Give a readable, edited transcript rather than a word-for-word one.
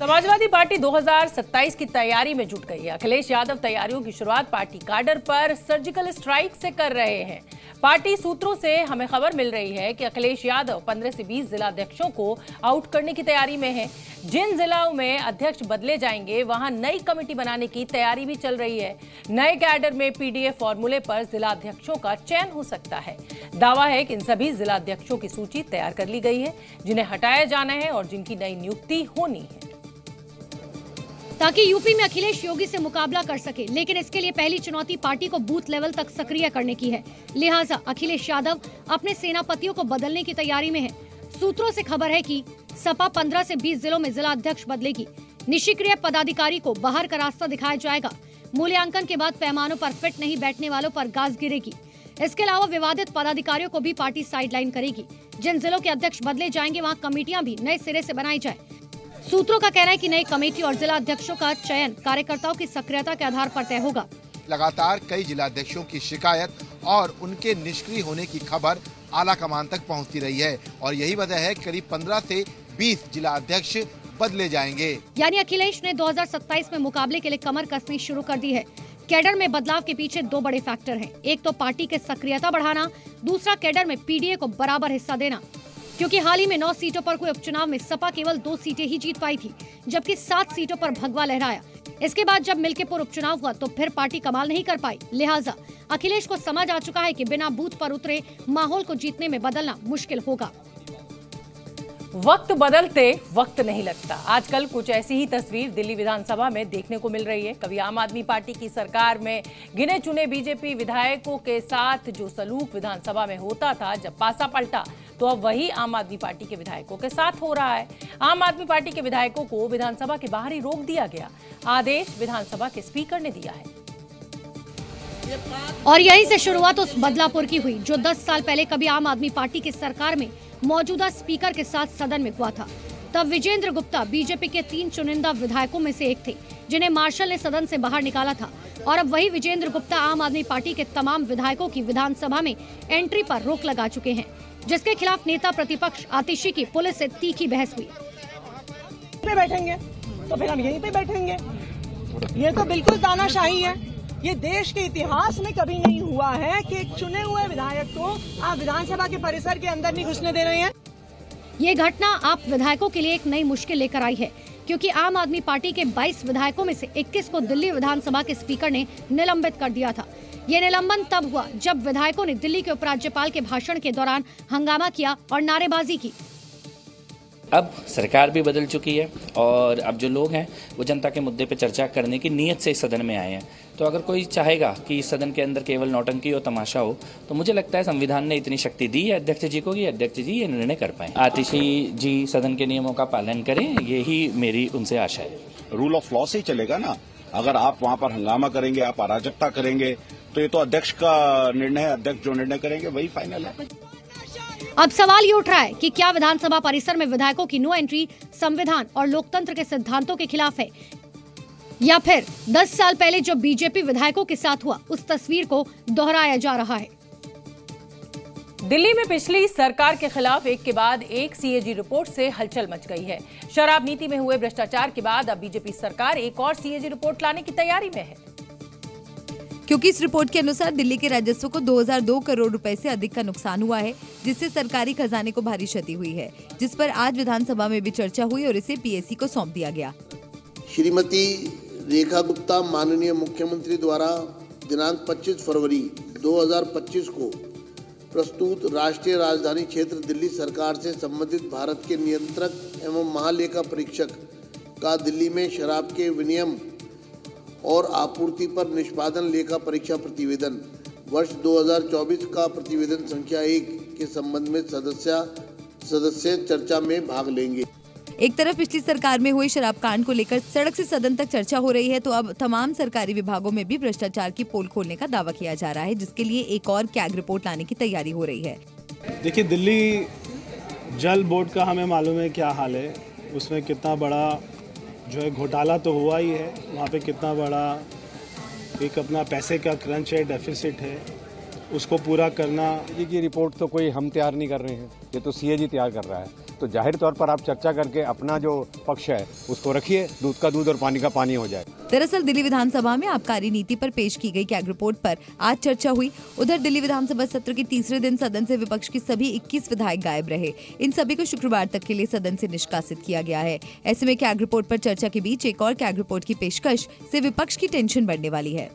Samajwadi party 2027 की तैयारी में जुट गई है। अखिलेश यादव तैयारियों की शुरुआत पार्टी काडर पर सर्जिकल स्ट्राइक से कर रहे हैं। पार्टी सूत्रों से हमें खबर मिल रही है कि अखिलेश यादव 15 से 20 जिला अध्यक्षों को आउट करने की तैयारी में है। जिन जिलों में अध्यक्ष बदले जाएंगे वहां नई कमेटी बनाने की तैयारी भी चल रही है। नए कैडर में पीडीए फॉर्मूले पर जिला अध्यक्षों का चयन हो सकता है। दावा है कि इन सभी जिला अध्यक्षों की सूची तैयार कर ली गई है, जिन्हें हटाया जाना है और जिनकी नई नियुक्ति होनी है, ताकि यूपी में अखिलेश योगी से मुकाबला कर सके। लेकिन इसके लिए पहली चुनौती पार्टी को बूथ लेवल तक सक्रिय करने की है। लिहाजा अखिलेश यादव अपने सेनापतियों को बदलने की तैयारी में है। सूत्रों से खबर है कि सपा 15 से 20 जिलों में जिला अध्यक्ष बदलेगी। निष्क्रिय पदाधिकारी को बाहर का रास्ता दिखाया जाएगा। मूल्यांकन के बाद पैमानों पर फिट नहीं बैठने वालों पर गाज गिरेगी। इसके अलावा विवादित पदाधिकारियों को भी पार्टी साइडलाइन करेगी। जिन जिलों के अध्यक्ष बदले जाएंगे वहाँ कमेटियाँ भी नए सिरे से बनाई जाए। सूत्रों का कहना है कि नई कमेटी और जिला अध्यक्षों का चयन कार्यकर्ताओं की सक्रियता के आधार पर तय होगा। लगातार कई जिला अध्यक्षों की शिकायत और उनके निष्क्रिय होने की खबर आला कमान तक पहुंचती रही है और यही वजह है करीब 15 से 20 जिला अध्यक्ष बदले जाएंगे। यानी अखिलेश ने 2027 में मुकाबले के लिए कमर कसनी शुरू कर दी है। कैडर में बदलाव के पीछे दो बड़े फैक्टर हैं। एक तो पार्टी के सक्रियता बढ़ाना, दूसरा कैडर में पीडीए को बराबर हिस्सा देना। क्योंकि हाल ही में 9 सीटों पर हुए उपचुनाव में सपा केवल 2 सीटें ही जीत पाई थी, जबकि 7 सीटों पर भगवा लहराया। इसके बाद जब मिल्कीपुर उपचुनाव हुआ तो फिर पार्टी कमाल नहीं कर पाई। लिहाजा अखिलेश को समझ आ चुका है कि बिना बूथ पर उतरे माहौल को जीतने में बदलना मुश्किल होगा। वक्त बदलते वक्त नहीं लगता। आजकल कुछ ऐसी ही तस्वीर दिल्ली विधानसभा में देखने को मिल रही है। कभी आम आदमी पार्टी की सरकार में गिने चुने बीजेपी विधायकों के साथ जो सलूक विधानसभा में होता था, जब पासा पलटा तो अब वही आम आदमी पार्टी के विधायकों के साथ हो रहा है। आम आदमी पार्टी के विधायकों को विधानसभा के बाहर ही रोक दिया गया। आदेश विधानसभा के स्पीकर ने दिया है। और यहीं से शुरुआत उस बदलापुर की हुई जो 10 साल पहले कभी आम आदमी पार्टी की सरकार में मौजूदा स्पीकर के साथ सदन में हुआ था। तब विजेंद्र गुप्ता बीजेपी के 3 चुनिंदा विधायकों में से एक थे, जिन्हें मार्शल ने सदन से बाहर निकाला था। और अब वही विजेंद्र गुप्ता आम आदमी पार्टी के तमाम विधायकों की विधानसभा में एंट्री पर रोक लगा चुके हैं, जिसके खिलाफ नेता प्रतिपक्ष आतिशी की पुलिस से तीखी बहस हुई। बैठेंगे तो फिर हम यहीं पे बैठेंगे। ये तो बिल्कुल तानाशाही है। ये देश के इतिहास में कभी नहीं हुआ है कि एक चुने हुए विधायक को आप विधानसभा के परिसर के अंदर नहीं घुसने दे रहे हैं। ये घटना आप विधायकों के लिए एक नई मुश्किल लेकर आई है, क्योंकि आम आदमी पार्टी के 22 विधायकों में से 21 को दिल्ली विधानसभा के स्पीकर ने निलंबित कर दिया था। ये निलंबन तब हुआ जब विधायकों ने दिल्ली के उपराज्यपाल के भाषण के दौरान हंगामा किया और नारेबाजी की। अब सरकार भी बदल चुकी है और अब जो लोग हैं वो जनता के मुद्दे पर चर्चा करने की नीयत से इस सदन में आए हैं। तो अगर कोई चाहेगा कि इस सदन के अंदर केवल नौटंकी और तमाशा हो, तो मुझे लगता है संविधान ने इतनी शक्ति दी है अध्यक्ष जी को कि अध्यक्ष जी ये निर्णय कर पाए। आतिशी जी सदन के नियमों का पालन करें, यही मेरी उनसे आशा है। रूल ऑफ लॉ से ही चलेगा ना। अगर आप वहाँ पर हंगामा करेंगे, आप अराजकता करेंगे, तो ये तो अध्यक्ष का निर्णय है। अध्यक्ष जो निर्णय करेंगे वही फाइनल है। अब सवाल ये उठ रहा है कि क्या विधानसभा परिसर में विधायकों की नो एंट्री संविधान और लोकतंत्र के सिद्धांतों के खिलाफ है, या फिर 10 साल पहले जो बीजेपी विधायकों के साथ हुआ उस तस्वीर को दोहराया जा रहा है। दिल्ली में पिछली सरकार के खिलाफ एक के बाद एक सीएजी रिपोर्ट से हलचल मच गई है। शराब नीति में हुए भ्रष्टाचार के बाद अब बीजेपी सरकार एक और सीएजी रिपोर्ट लाने की तैयारी में है, क्योंकि इस रिपोर्ट के अनुसार दिल्ली के राजस्व को 2002 करोड़ रुपए से अधिक का नुकसान हुआ है, जिससे सरकारी खजाने को भारी क्षति हुई है, जिस पर आज विधानसभा में भी चर्चा हुई और इसे पीएससी को सौंप दिया गया। श्रीमती रेखा गुप्ता माननीय मुख्यमंत्री द्वारा दिनांक 25 फरवरी 2025 को प्रस्तुत राष्ट्रीय राजधानी क्षेत्र दिल्ली सरकार से संबंधित भारत के नियंत्रक एवं महालेखा परीक्षक का दिल्ली में शराब के विनियम और आपूर्ति पर निष्पादन लेखा परीक्षा प्रतिवेदन वर्ष 2024 का प्रतिवेदन संख्या 1 के संबंध में सदस्य चर्चा में भाग लेंगे। एक तरफ पिछली सरकार में हुए शराब कांड को लेकर सड़क से सदन तक चर्चा हो रही है, तो अब तमाम सरकारी विभागों में भी भ्रष्टाचार की पोल खोलने का दावा किया जा रहा है, जिसके लिए एक और कैग रिपोर्ट लाने की तैयारी हो रही है। देखिए, दिल्ली जल बोर्ड का हमें मालूम है क्या हाल है। उसमें कितना बड़ा जो है घोटाला तो हुआ ही है, वहाँ पे कितना बड़ा एक अपना पैसे का क्रंच है, डेफिसिट है। उसको पूरा करना। की रिपोर्ट तो कोई हम तैयार नहीं कर रहे हैं, ये तो सीएजी तैयार कर रहा है। तो जाहिर तौर पर आप चर्चा करके अपना जो पक्ष है उसको रखिए, दूध का दूध और पानी का पानी हो जाए। दरअसल दिल्ली विधानसभा में आबकारी नीति पर पेश की गई कैग रिपोर्ट पर आज चर्चा हुई। उधर दिल्ली विधानसभा सत्र के तीसरे दिन सदन से विपक्ष के सभी 21 विधायक गायब रहे। इन सभी को शुक्रवार तक के लिए सदन से निष्कासित किया गया है। ऐसे में कैग रिपोर्ट पर चर्चा के बीच एक और कैग रिपोर्ट की पेशकश से विपक्ष की टेंशन बढ़ने वाली है।